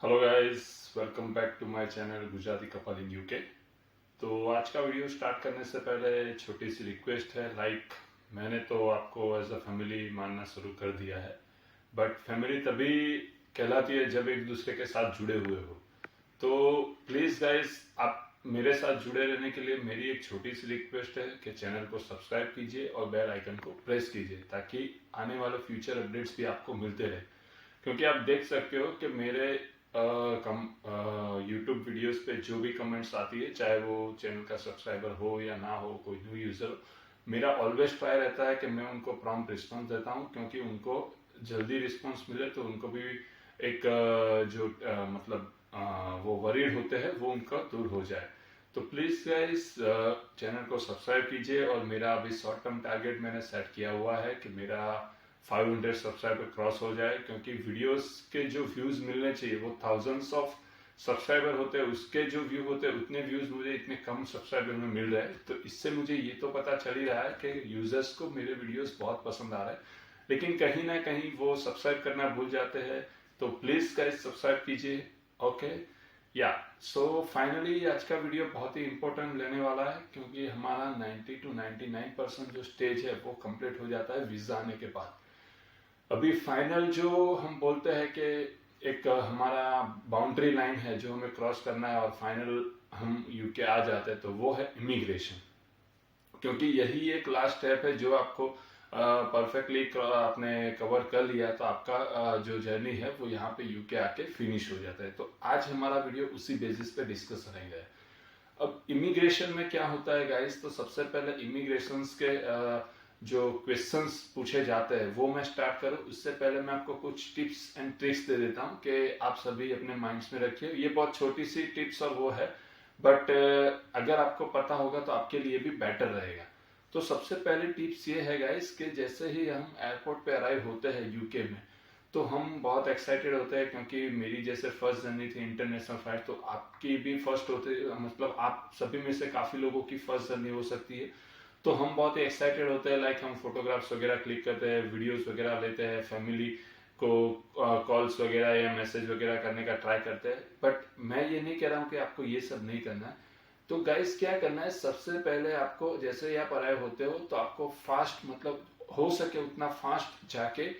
Hello guys, welcome back to my channel Gujarati couple in UK. तो आज का video start करने से पहले छोटी सी रिक्वेस्ट है। मैंने तो आपको एज अ फैमिली मानना शुरू कर दिया है, बट फैमिली तभी कहलाती है जब एक दूसरे के साथ जुड़े हुए हो। तो प्लीज़ गाइस, आप मेरे साथ जुड़े रहने के लिए मेरी एक छोटी सी रिक्वेस्ट है कि चैनल को सब्सक्राइब कीजिए और बेल आइकन को प्रेस कीजिए ताकि आने वाले फ्यूचर अपडेट्स भी आपको मिलते रहे। क्योंकि आप देख सकते हो कि मेरे यूट्यूब वीडियोस पे जो भी कमेंट्स आती है, चाहे वो चैनल का सब्सक्राइबर हो या ना हो, कोई न्यू यूज़र हो, मेरा ऑलवेज ट्राई रहता है कि मैं उनको प्रॉम्प्ट रिस्पॉन्स देता हूँ, क्योंकि उनको जल्दी रिस्पॉन्स मिले तो उनको भी एक वो वरीड होते हैं वो उनका दूर हो जाए। तो प्लीज़ गाइस, चैनल को सब्सक्राइब कीजिए। और मेरा अभी शॉर्ट टर्म टारगेट मैंने सेट किया हुआ है कि मेरा 500 सब्सक्राइबर क्रॉस हो जाए, क्योंकि वीडियोस के जो व्यूज मिलने चाहिए वो थाउजेंड्स ऑफ सब्सक्राइबर होते हैं, उसके जो व्यू होते हैं उतने व्यूज मुझे इतने कम सब्सक्राइबर में मिल रहे हैं। तो इससे मुझे ये तो पता चल ही रहा है कि यूजर्स को मेरे वीडियोस बहुत पसंद आ रहे हैं, लेकिन कहीं ना कहीं वो सब्सक्राइब करना भूल जाते हैं। तो प्लीज गाइस, सब्सक्राइब कीजिए। ओके, या सो फाइनली आज का वीडियो बहुत ही इंपॉर्टेंट लेने वाला है, क्योंकि हमारा 90 to 99% जो स्टेज है वो कंप्लीट हो जाता है वीजा आने के बाद। अभी फाइनल जो हम बोलते हैं कि एक हमारा बाउंड्री लाइन है जो हमें क्रॉस करना है और फाइनल हम यूके आ जाते हैं, तो वो है इमिग्रेशन। क्योंकि यही एक लास्ट स्टेप है जो आपको परफेक्टली आपने कवर कर लिया तो आपका जो जर्नी है वो यहाँ पे यूके आके फिनिश हो जाता है। तो आज हमारा वीडियो उसी बेसिस पे डिस्कस करेंगे। अब इमिग्रेशन में क्या होता है गाइस, तो सबसे पहले इमिग्रेशन के जो क्वेश्चंस पूछे जाते हैं वो मैं स्टार्ट करूं उससे पहले मैं आपको कुछ टिप्स एंड ट्रिक्स दे देता हूं कि आप सभी अपने माइंड्स में रखिए। ये बहुत छोटी सी टिप्स और वो है, बट अगर आपको पता होगा तो आपके लिए भी बेटर रहेगा। तो सबसे पहले टिप्स ये है गाइस कि जैसे ही हम एयरपोर्ट पे अराइव होते हैं यूके में, तो हम बहुत एक्साइटेड होते हैं, क्योंकि मेरी जैसे फर्स्ट जर्नी थी इंटरनेशनल फ्लाइट, तो आपकी भी फर्स्ट होती है, मतलब आप सभी में से काफी लोगों की फर्स्ट जर्नी हो सकती है। तो हम बहुत ही एक्साइटेड होते हैं, लाइक हम फोटोग्राफ्स वगैरह क्लिक करते हैं, वीडियोस वगैरह लेते हैं, फैमिली को कॉल्स वगैरह या मैसेज वगैरह करने का ट्राई करते हैं। बट मैं ये नहीं कह रहा हूँ कि आपको ये सब नहीं करना है। तो गाइस, क्या करना है, सबसे पहले आपको जैसे ही आप अराइव होते हो तो आपको फास्ट, मतलब हो सके उतना फास्ट जाके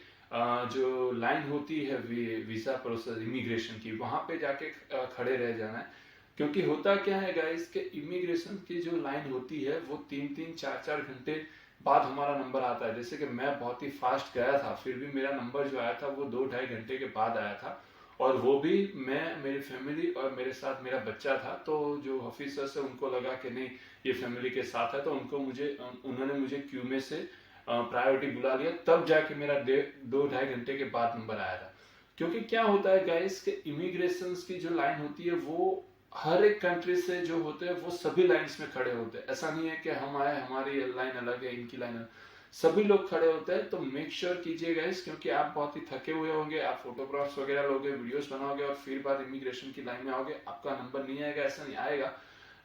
जो लाइन होती है वीजा प्रोसेस इमिग्रेशन की, वहां पे जाके खड़े रह जाना है। क्योंकि होता क्या है गाइस कि इमिग्रेशन की जो लाइन होती है वो 3-3, 4-4 घंटे बाद हमारा नंबर आता है। जैसे कि मैं बहुत ही फास्ट गया था, फिर भी मेरा नंबर जो आया था वो 2-2.5 घंटे के बाद आया था। और वो भी मैं, मेरी फैमिली और मेरे साथ मेरा बच्चा था। तो जो ऑफिसर्स है उनको लगा कि नहीं, ये फैमिली के साथ है, तो उन्होंने मुझे क्यू में से प्रायोरिटी बुला लिया, तब जाके मेरा 2-2.5 घंटे के बाद नंबर आया था। क्योंकि क्या होता है गाइस कि इमिग्रेशन की जो लाइन होती है वो हर एक कंट्री से जो होते हैं वो सभी लाइंस में खड़े होते हैं। ऐसा नहीं है कि हम आए हमारी लाइन अलग है इनकी लाइन अलग, सभी लोग खड़े होते हैं। तो मेक श्योर कीजिए गाइस, क्योंकि आप बहुत ही थके हुए होंगे, आप फोटोग्राफ्स वगैरह लोगे, वीडियोस बनाओगे और फिर बाद इमिग्रेशन की लाइन में आओगे, आपका नंबर नहीं आएगा, ऐसा नहीं आएगा,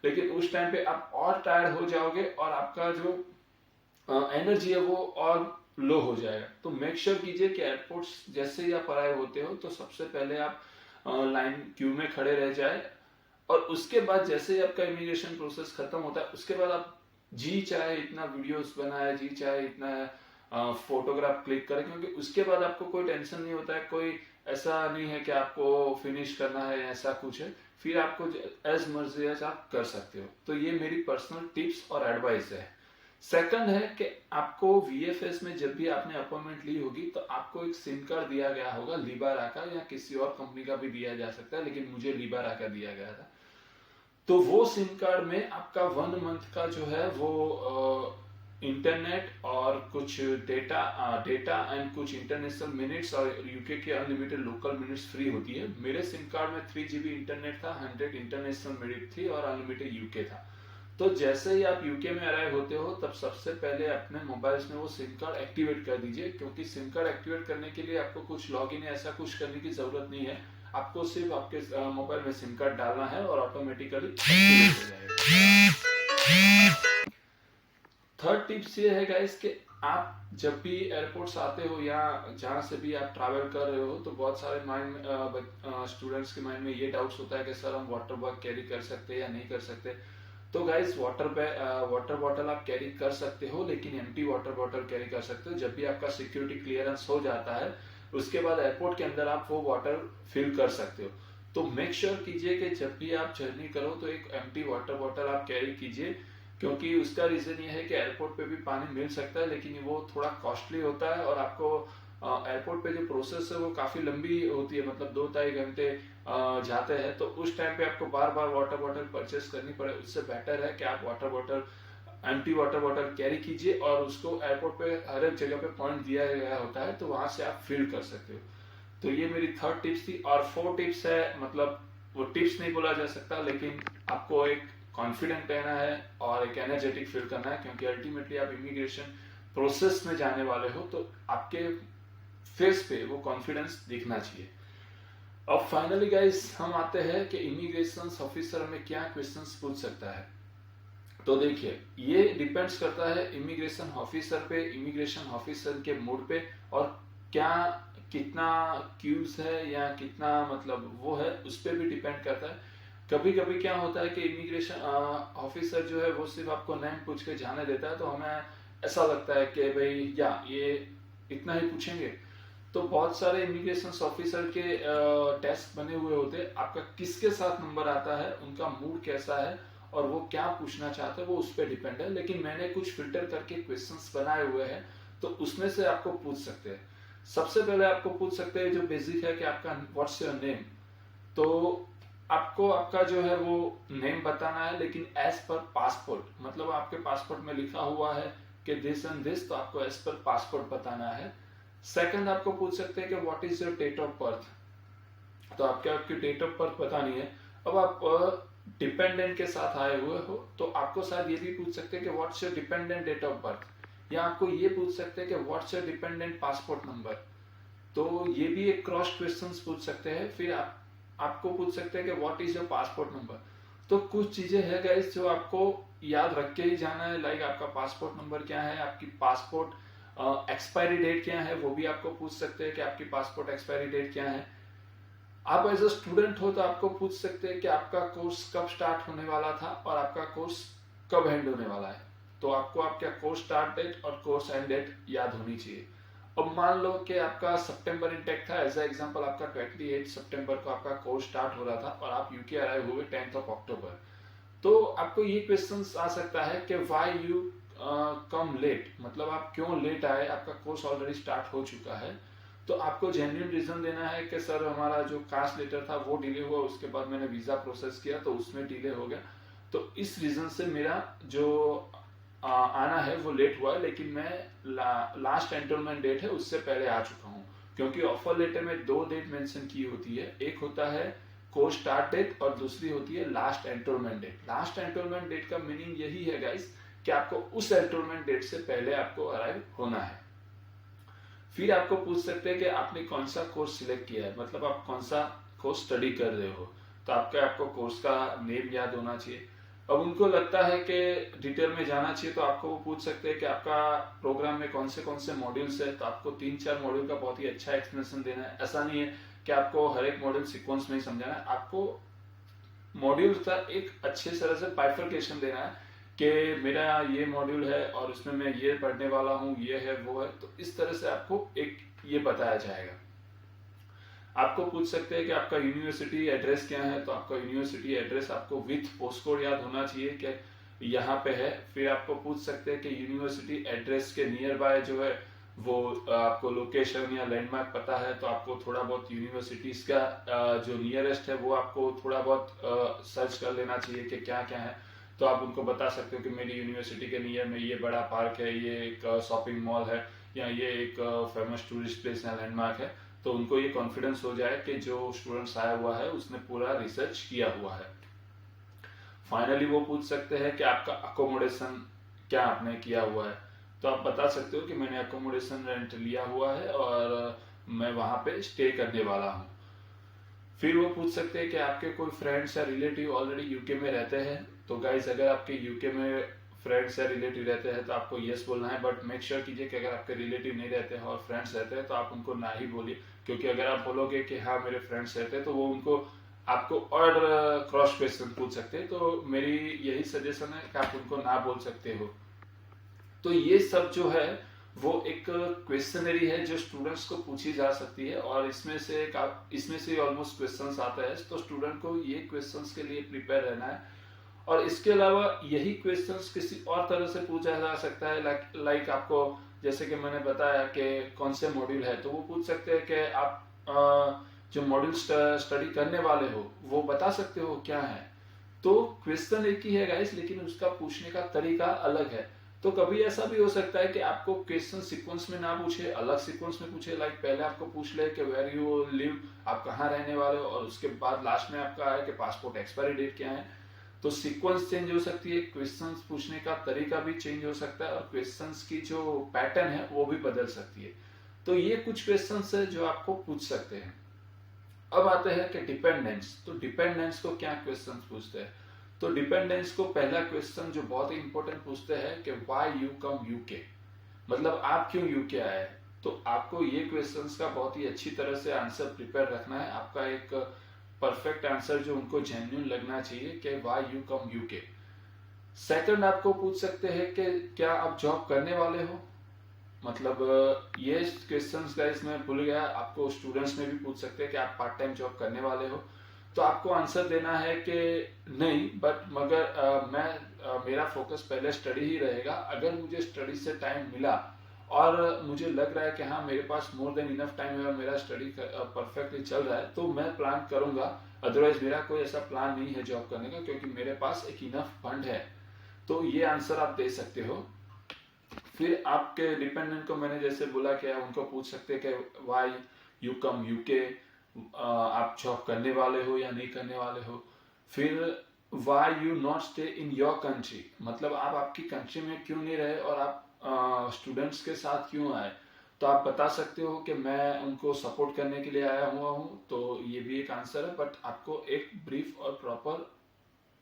लेकिन उस टाइम पे आप और टायर्ड हो जाओगे और आपका जो एनर्जी है वो और लो हो जाएगा। तो मेक श्योर कीजिए कि एयरपोर्ट्स जैसे ही आप अराइव होते हो तो सबसे पहले आप लाइन क्यू में खड़े रह जाए, और उसके बाद जैसे ही आपका इमिग्रेशन प्रोसेस खत्म होता है उसके बाद आप जी चाहे इतना वीडियोस बनाए, जी चाहे इतना फोटोग्राफ क्लिक करें, क्योंकि उसके बाद आपको कोई टेंशन नहीं होता है, कोई ऐसा नहीं है कि आपको फिनिश करना है या ऐसा कुछ है। फिर आपको एज मर्जी एज आप कर सकते हो। तो ये मेरी पर्सनल टिप्स और एडवाइस है। सेकंड है कि आपको वीएफएस में जब भी आपने अपॉइंटमेंट ली होगी तो आपको एक सिम कार्ड दिया गया होगा, लिबारा का, या किसी और कंपनी का भी दिया जा सकता है, लेकिन मुझे लिबारा का दिया गया था। तो वो सिम कार्ड में आपका 1 मंथ का जो है वो इंटरनेट और कुछ डेटा एंड कुछ इंटरनेशनल मिनट्स और यूके के अनलिमिटेड लोकल मिनट्स फ्री होती है। मेरे सिम कार्ड में 3 GB इंटरनेट था, 100 इंटरनेशनल मिनट थी और अनलिमिटेड यूके था। तो जैसे ही आप यूके में अराइव होते हो तब सबसे पहले अपने मोबाइल्स में वो सिम कार्ड एक्टिवेट कर दीजिए, क्योंकि सिम कार्ड एक्टिवेट करने के लिए आपको कुछ लॉगिन या ऐसा कुछ करने की जरूरत नहीं है। आपको सिर्फ आपके मोबाइल में सिम कार्ड डालना है और ऑटोमेटिकली एक्टिवेट हो जाएगा। थर्ड टिप्स ये है गाइस कि आप जब भी एयरपोर्ट्स आते हो या जहाँ से भी आप ट्रैवल कर रहे हो, तो बहुत सारे माइंड स्टूडेंट्स के माइंड में ये डाउट्स होता है कि सर हम वाटर बैग कैरी कर सकते हैं या नहीं कर सकते। तो गाइस वाटर बॉटल आप कैरी कर सकते हो, लेकिन एम्प्टी वाटर बॉटल कैरी कर सकते हो। जब भी आपका सिक्योरिटी क्लियरेंस हो जाता है, उसके बाद एयरपोर्ट के अंदर आप वो वाटर फिल कर सकते हो। तो मेक श्योर कीजिए कि जब भी आप जर्नी करो तो एक एम्प्टी वाटर बॉटल आप कैरी कीजिए, क्योंकि उसका रीजन ये है कि एयरपोर्ट पे भी पानी मिल सकता है, लेकिन वो थोड़ा कॉस्टली होता है और आपको एयरपोर्ट पे जो प्रोसेस है वो काफी लंबी होती है, मतलब 2-2.5 घंटे जाते हैं। तो उस टाइम पे आपको बार बार वाटर बॉटल परचेस करनी पड़े, उससे बेटर है कि आप water bottle empty water bottle carry कीजिए और उसको एयरपोर्ट पे हर एक जगह पे पॉइंट दिया गया होता है, तो वहां से आप फिल कर सकते हो। तो ये मेरी थर्ड टिप्स थी। और फोर्थ टिप्स है, मतलब वो टिप्स नहीं बोला जा सकता, लेकिन आपको एक कॉन्फिडेंट रहना है और एक एनर्जेटिक फील करना है, क्योंकि अल्टीमेटली आप इमिग्रेशन प्रोसेस में जाने वाले हो, तो आपके फेस पे वो कॉन्फिडेंस दिखना चाहिए। अब फाइनली गाइस हम आते हैं कि इमिग्रेशन ऑफिसर में क्या क्वेश्चंस पूछ सकता है। तो देखिए, ये डिपेंड्स करता है इमिग्रेशन ऑफिसर पे, इमिग्रेशन ऑफिसर के मूड पे, और क्या कितना क्यूज है या कितना मतलब वो है, उस पर भी डिपेंड करता है। कभी कभी क्या होता है कि इमिग्रेशन ऑफिसर जो है वो सिर्फ आपको नेम पूछ के जाने देता है, तो हमें ऐसा लगता है कि भाई या ये इतना ही पूछेंगे। तो बहुत सारे इमिग्रेशन ऑफिसर के टेस्ट बने हुए होते हैं, आपका किसके साथ नंबर आता है, उनका मूड कैसा है और वो क्या पूछना चाहते हैं, वो उस पर डिपेंड है। लेकिन मैंने कुछ फिल्टर करके क्वेश्चंस बनाए हुए हैं, तो उसमें से आपको पूछ सकते हैं। सबसे पहले आपको पूछ सकते हैं जो बेसिक है कि आपका व्हाट्स योर नेम। तो आपको आपका जो है वो नेम बताना है, लेकिन एज पर पासपोर्ट, मतलब आपके पासपोर्ट में लिखा हुआ है कि दिस एंड दिस, तो आपको एज पर पासपोर्ट बताना है। सेकंड आपको पूछ सकते हैं कि what is your date of birth, तो आपके आपकी डेट ऑफ बर्थ बतानी है। अब आप डिपेंडेंट के साथ आए हुए हो, तो आपको शायद ये भी पूछ सकते हैं कि what's your dependent date of birth, या आपको ये पूछ सकते हैं कि what's your dependent passport number. तो ये भी एक क्रॉस क्वेश्चन पूछ सकते हैं। फिर आपको पूछ सकते हैं कि what is your passport number. तो कुछ चीजें है गाइस जो आपको याद रख के ही जाना है, लाइक आपका पासपोर्ट नंबर क्या है, आपकी पासपोर्ट एक्सपायरी डेट क्या है, वो भी आपको पूछ सकते हैं कि आपकी पासपोर्ट एक्सपायरी डेट क्या है। आप एज अ स्टूडेंट हो तो आपको पूछ सकते हैं कि आपका कोर्स कब स्टार्ट होने वाला था और आपका कोर्स कब एंड होने वाला है। तो आपको आपका कोर्स स्टार्ट डेट और कोर्स एंड डेट याद होनी चाहिए। अब मान लो कि आपका सितंबर इनटेक था, एज एग्जांपल आपका 28 सितंबर को आपका कोर्स स्टार्ट हो रहा था और आप यूके आए हुए 10th ऑफ अक्टूबर। तो आपको ये क्वेश्चन आ सकता है कि व्हाई यू कम लेट, मतलब आप क्यों लेट आए, आपका कोर्स ऑलरेडी स्टार्ट हो चुका है। तो आपको जेन्युइन रीजन देना है कि सर हमारा जो कास्ट लेटर था वो डिले हुआ, उसके बाद मैंने वीजा प्रोसेस किया तो उसमें डिले हो गया, तो इस रीजन से मेरा जो आना है वो लेट हुआ है, लेकिन मैं लास्ट एंटरमेंट डेट है उससे पहले आ चुका हूँ। क्योंकि ऑफर लेटर में 2 डेट मेंशन की होती है, एक होता है कोर्स स्टार्ट डेट और दूसरी होती है last entrement date. Last entrement date का मीनिंग यही है गाइस कि आपको उस एंटरमेंट डेट से पहले आपको अराइव होना है। फिर आपको पूछ सकते हैं कि आपने कौन सा कोर्स सिलेक्ट किया है, मतलब आप कौन सा कोर्स स्टडी कर रहे हो, तो आपको कोर्स का नेम याद होना चाहिए। अब उनको लगता है कि डिटेल में जाना चाहिए, तो आपको वो पूछ सकते हैं कि आपका प्रोग्राम में कौन से मॉड्यूल्स है, तो आपको 3-4 मॉड्यूल का बहुत ही अच्छा एक्सप्लेनेशन देना है। ऐसा नहीं है कि आपको हर एक मॉड्यूल सीक्वेंस में ही समझाना है, आपको मॉड्यूल का एक अच्छे तरह से बाइफरकेशन देना है कि मेरा ये मॉड्यूल है और उसमें मैं ये पढ़ने वाला हूँ, ये है वो है, तो इस तरह से आपको एक ये बताया जाएगा। आपको पूछ सकते हैं कि आपका यूनिवर्सिटी एड्रेस क्या है, तो आपका यूनिवर्सिटी एड्रेस आपको विथ पोस्ट कोड याद होना चाहिए कि यहाँ पे है। फिर आपको पूछ सकते हैं कि यूनिवर्सिटी एड्रेस के नियर बाय जो है वो आपको लोकेशन या लैंडमार्क पता है, तो आपको थोड़ा बहुत यूनिवर्सिटीज का जो नियरेस्ट है वो आपको थोड़ा बहुत सर्च कर लेना चाहिए कि क्या क्या है। तो आप उनको बता सकते हो कि मेरी यूनिवर्सिटी के नियर में ये बड़ा पार्क है, ये एक शॉपिंग मॉल है, या ये एक फेमस टूरिस्ट प्लेस या लैंडमार्क है। तो उनको ये कॉन्फिडेंस हो जाए कि जो स्टूडेंट्स आया हुआ है उसने पूरा रिसर्च किया हुआ है। फाइनली वो पूछ सकते हैं कि आपका अकोमोडेशन क्या आपने किया हुआ है, तो आप बता सकते हो कि मैंने अकोमोडेशन रेंट लिया हुआ है और मैं वहां पे स्टे करने वाला हूँ। फिर वो पूछ सकते हैं कि आपके कोई फ्रेंड्स या रिलेटिव ऑलरेडी यूके में रहते हैं। तो गाइस, अगर आपके यूके में फ्रेंड्स या रिलेटिव रहते हैं तो आपको यस बोलना है, बट मेक श्योर कीजिए कि अगर आपके रिलेटिव नहीं रहते हैं और फ्रेंड्स रहते हैं तो आप उनको ना ही बोलिए, क्योंकि अगर आप बोलोगे कि हाँ मेरे फ्रेंड्स रहते हैं तो वो उनको आपको और क्रॉस क्वेश्चन पूछ सकते हैं। तो मेरी यही सजेशन है कि आप उनको ना बोल सकते हो। तो ये सब जो है वो एक क्वेश्चनरी है जो स्टूडेंट्स को पूछी जा सकती है, और इसमें से ऑलमोस्ट क्वेश्चंस आता है, तो स्टूडेंट को ये क्वेश्चंस के लिए प्रिपेयर रहना है। और इसके अलावा यही क्वेश्चंस किसी और तरह से पूछा जा सकता है, लाइक आपको जैसे कि मैंने बताया कि कौन से मॉड्यूल है, तो वो पूछ सकते हैं कि आप जो मॉड्यूल स्टडी करने वाले हो वो बता सकते हो क्या है। तो क्वेश्चन एक ही है गाइस, लेकिन उसका पूछने का तरीका अलग है। तो कभी ऐसा भी हो सकता है कि आपको क्वेश्चन सीक्वेंस में ना पूछे, अलग सीक्वेंस में पूछे, लाइक पहले आपको पूछ ले कि वेयर यू लिव, आप कहाँ रहने वाले हो, और उसके बाद लास्ट में आपका है कि पासपोर्ट एक्सपायरी डेट क्या है। तो सीक्वेंस चेंज हो सकती है, क्वेश्चंस पूछने का तरीका भी चेंज हो सकता है, और क्वेश्चंस की जो पैटर्न है वो भी बदल सकती है। तो ये कुछ क्वेश्चंस है जो आपको पूछ सकते हैं। अब आते हैं कि डिपेंडेंस। तो डिपेंडेंस को क्या क्वेश्चन पूछते हैं? तो डिपेंडेंस को पहला क्वेश्चन जो बहुत ही इंपॉर्टेंट पूछते हैं कि व्हाई यू कम यूके, मतलब आप क्यों यूके आए। तो आपको ये क्वेश्चंस का बहुत ही अच्छी तरह से आंसर प्रिपेयर रखना है, आपका एक परफेक्ट आंसर जो उनको जेन्युइन लगना चाहिए कि why you come UK. Second आपको पूछ सकते हैं कि क्या आप जॉब करने वाले हो, मतलब ये क्वेश्चंस गाइस मैं भूल गया, आपको स्टूडेंट्स में भी पूछ सकते हैं कि आप पार्ट टाइम जॉब करने वाले हो। तो आपको आंसर देना है कि नहीं, बट मगर मेरा फोकस पहले स्टडी ही रहेगा। अगर मुझे स्टडी से टाइम मिला और मुझे लग रहा है कि हाँ मेरे पास मोर देन इनफ टाइम है और मेरा स्टडी परफेक्टली चल रहा है, तो मैं प्लान करूंगा। अदरवाइज मेरा कोई ऐसा प्लान नहीं है जॉब करने का, क्योंकि मेरे पास एक इनफ फंड है। तो ये आंसर आप दे सकते हो। फिर आपके डिपेंडेंट को मैंने जैसे बोला कि उनको पूछ सकते हैं कि व्हाई यू कम यूके, आप जॉब करने वाले हो या नहीं करने वाले हो। फिर why you not stay in your country, मतलब आप आपकी कंट्री में क्यों नहीं रहे और आप स्टूडेंट्स के साथ क्यों आए। तो आप बता सकते हो कि मैं उनको सपोर्ट करने के लिए आया हुआ हूँ, तो ये भी एक आंसर है, बट आपको एक ब्रीफ और प्रॉपर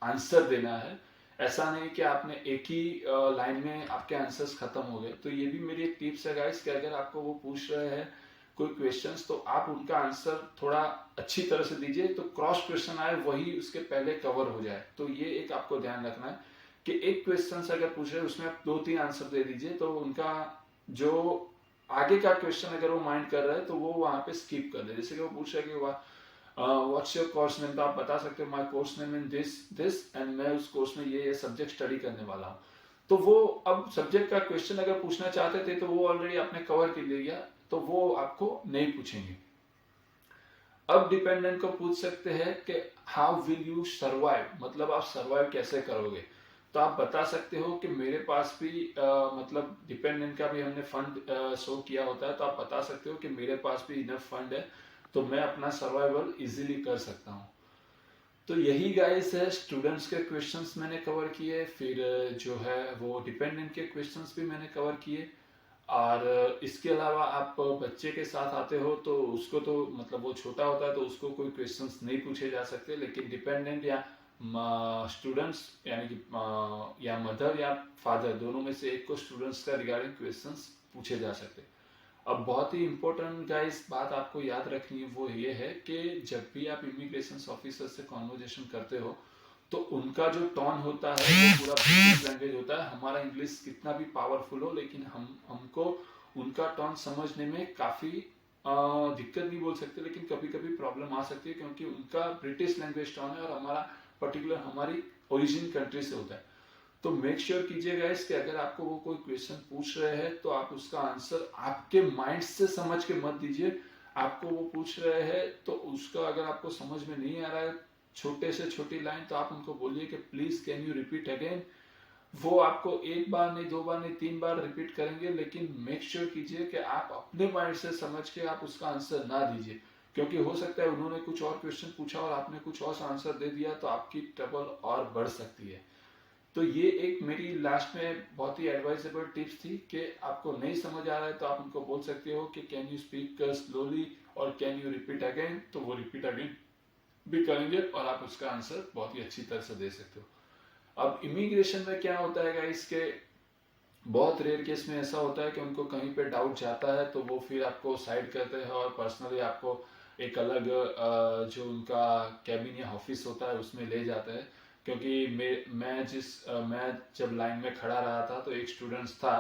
आंसर देना है। ऐसा नहीं कि आपने एक ही लाइन में आपके आंसर्स खत्म हो गए। तो ये भी मेरी एक टिप्स है गाइस कि अगर आपको वो पूछ रहे हैं कोई क्वेश्चंस, तो आप उनका आंसर थोड़ा अच्छी तरह से दीजिए, तो क्रॉस क्वेश्चन आए वही उसके पहले कवर हो जाए। तो ये एक आपको ध्यान रखना है कि एक क्वेश्चन अगर पूछ रहे हैं उसमें आप 2-3 आंसर दे दीजिए, तो उनका जो आगे का क्वेश्चन अगर वो माइंड कर रहा है तो वो वहां पे स्किप कर दे। जैसे कि वो पूछ रहे हैं कि व्हाट्स योर कोर्स नेम, तो आप बता सकते हो my course name in this this and मैं उस कोर्स में ये सब्जेक्ट स्टडी करने वाला हूँ। तो वो अब सब्जेक्ट का क्वेश्चन अगर पूछना चाहते थे तो वो ऑलरेडी आपने कवर कर लिया, तो वो आपको नहीं पूछेंगे। अब डिपेंडेंट को पूछ सकते हैं कि हाउ विल यू सर्वाइव, मतलब आप सर्वाइव कैसे करोगे। तो आप बता सकते हो कि मेरे पास भी मतलब डिपेंडेंट का भी हमने फंड शो किया होता है, तो आप बता सकते हो कि मेरे पास भी इनफ फंड है, तो मैं अपना सर्वाइवल इजीली कर सकता हूँ। तो यही गाइस है, स्टूडेंट्स के क्वेश्चंस मैंने कवर किए, फिर जो है वो डिपेंडेंट के क्वेश्चंस भी मैंने कवर किए। और इसके अलावा आप बच्चे के साथ आते हो तो उसको तो मतलब वो छोटा होता है तो उसको कोई क्वेश्चंस नहीं पूछे जा सकते, लेकिन डिपेंडेंट या स्टूडेंट्स यानी कि या मदर या फादर दोनों में से एक को स्टूडेंट्स का रिगार्डिंग क्वेश्चंस पूछे जा सकते हैं। अब बहुत ही इंपॉर्टेंट गाइस बात आपको याद रखनी है, वो ये है कि जब भी आप इमिग्रेशन ऑफिसर से कॉन्वर्जेशन करते हो तो उनका जो टोन होता है वो पूरा ब्रिटिश लैंग्वेज होता है। हमारा इंग्लिश कितना भी पावरफुल हो, लेकिन हमको उनका टोन समझने में काफी दिक्कत नहीं बोल सकते, लेकिन कभी कभी प्रॉब्लम आ सकती है, क्योंकि उनका ब्रिटिश लैंग्वेज टोन है और हमारा पर्टिकुलर हमारी ओरिजिन कंट्री से होता है। तो मेक श्योर कीजिएगा कि अगर आपको वो कोई क्वेश्चन पूछ रहे हैं तो आप उसका आंसर आपके माइंड से समझ के मत दीजिए। आपको वो पूछ रहे हैं तो उसका अगर आपको समझ में नहीं आ रहा है छोटे से छोटी लाइन, तो आप उनको बोलिए कि please can you repeat again. वो आपको एक बार नहीं, 2 बार नहीं, 3 बार रिपीट करेंगे, लेकिन मेक श्योर कीजिए कि आप अपने माइंड से समझ के आप उसका आंसर ना दीजिए, क्योंकि हो सकता है उन्होंने कुछ और क्वेश्चन पूछा और आपने कुछ और आंसर दे दिया, तो आपकी ट्रबल और बढ़ सकती है। तो ये एक मेरी लास्ट में बहुत ही एडवाइजेबल टिप्स थी कि आपको नहीं समझ आ रहा है तो आप उनको बोल सकते हो कि कैन यू स्पीक स्लोली और कैन यू रिपीट अगेन, तो वो रिपीट अगेन भी करेंगे और आप उसका आंसर बहुत ही अच्छी तरह से दे सकते हो। अब इमिग्रेशन में क्या होता है गाइस के बहुत रेयर केस में ऐसा होता है कि उनको कहीं पे डाउट जाता है तो वो फिर आपको साइड करते हैं और पर्सनली आपको एक अलग जो उनका कैबिन या ऑफिस होता है उसमें ले जाते हैं। क्योंकि मैं जब लाइन में खड़ा रहा था तो एक स्टूडेंट्स था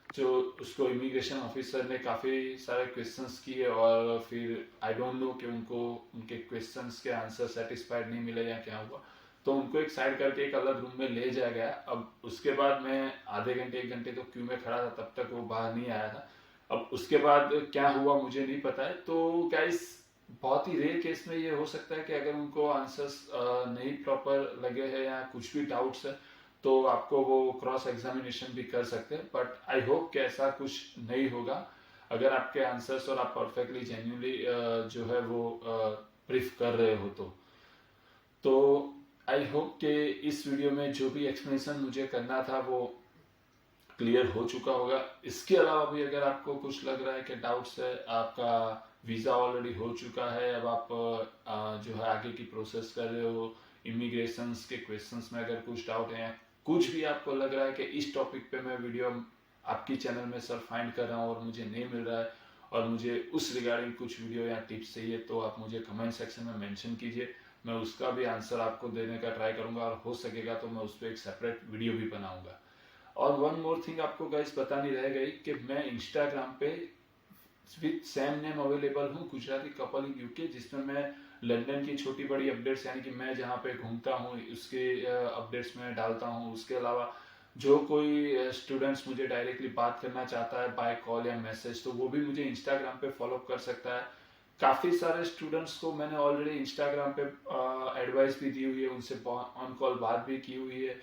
जो उसको इमिग्रेशन ऑफिसर ने काफ़ी सारे क्वेश्चंस किए और फिर आई डोंट नो कि उनको उनके क्वेश्चंस के आंसर सेटिस्फाइड नहीं मिले या क्या हुआ, तो उनको एक साइड करके एक अलग रूम में ले जाया गया। अब उसके बाद मैं आधे घंटे एक घंटे तो क्यू में खड़ा था, तब तक वो बाहर नहीं आया था। अब उसके बाद क्या हुआ मुझे नहीं पता है। तो गाइस बहुत ही रेयर केस में ये हो सकता है कि अगर उनको आंसर्स नहीं प्रॉपर लगे हैं या कुछ भी डाउट्स है तो आपको वो क्रॉस एग्जामिनेशन भी कर सकते हैं, बट आई होप कि ऐसा कुछ नहीं होगा। अगर आपके आंसर्स और आप परफेक्टली जेन्यूनली जो है वो ब्रीफ कर रहे हो तो आई होप कि इस वीडियो में जो भी एक्सप्लेनेशन मुझे करना था वो क्लियर हो चुका होगा। इसके अलावा भी अगर आपको कुछ लग रहा है कि डाउट्स है, आपका वीज़ा ऑलरेडी हो चुका है, अब आप जो है आगे की प्रोसेस कर रहे हो, इमिग्रेशन के क्वेश्चंस में अगर कुछ डाउट है, कुछ भी आपको लग रहा है कि इस टॉपिक पे मैं वीडियो आपकी चैनल में सर फाइंड कर रहा हूँ और मुझे नहीं मिल रहा है और मुझे उस रिगार्डिंग कुछ वीडियो या टिप्स चाहिए, तो आप मुझे कमेंट सेक्शन में मेंशन कीजिए। मैं उसका भी आंसर आपको देने का ट्राई करूंगा और हो सकेगा तो मैं उस पर एक सेपरेट वीडियो भी बनाऊंगा। और वन मोर थिंग आपको गाइस बतानी रह गई कि मैं इंस्टाग्राम पे विद सेम नेम अवेलेबल हूँ, गुजराती कपल इन यूके, जिसमें मैं लंदन की छोटी बड़ी अपडेट्स यानी कि मैं जहाँ पे घूमता हूँ उसके अपडेट्स में डालता हूँ। उसके अलावा जो कोई स्टूडेंट्स मुझे डायरेक्टली बात करना चाहता है बाय कॉल या मैसेज तो वो भी मुझे इंस्टाग्राम पे फॉलो कर सकता है। काफ़ी सारे स्टूडेंट्स को मैंने ऑलरेडी इंस्टाग्राम पे एडवाइस भी दी हुई है, उनसे ऑन कॉल बात भी की हुई है।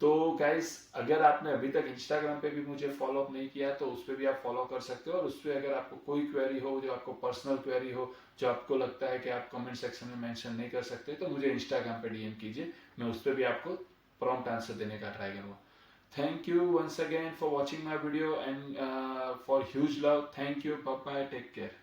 तो गाइस अगर आपने अभी तक इंस्टाग्राम पे भी मुझे फॉलो अप नहीं किया तो उस पर भी आप फॉलो कर सकते हो, और उस पर अगर आपको कोई क्वेरी हो, जो आपको पर्सनल क्वेरी हो, जो आपको लगता है कि आप कमेंट सेक्शन में मेंशन नहीं कर सकते, तो मुझे इंस्टाग्राम पे डीएम कीजिए, मैं उस पर भी आपको प्रॉम्प्ट आंसर देने का ट्राई करूँगा। Thank you once again for watching my video and for huge love. Thank you, bye bye, take care.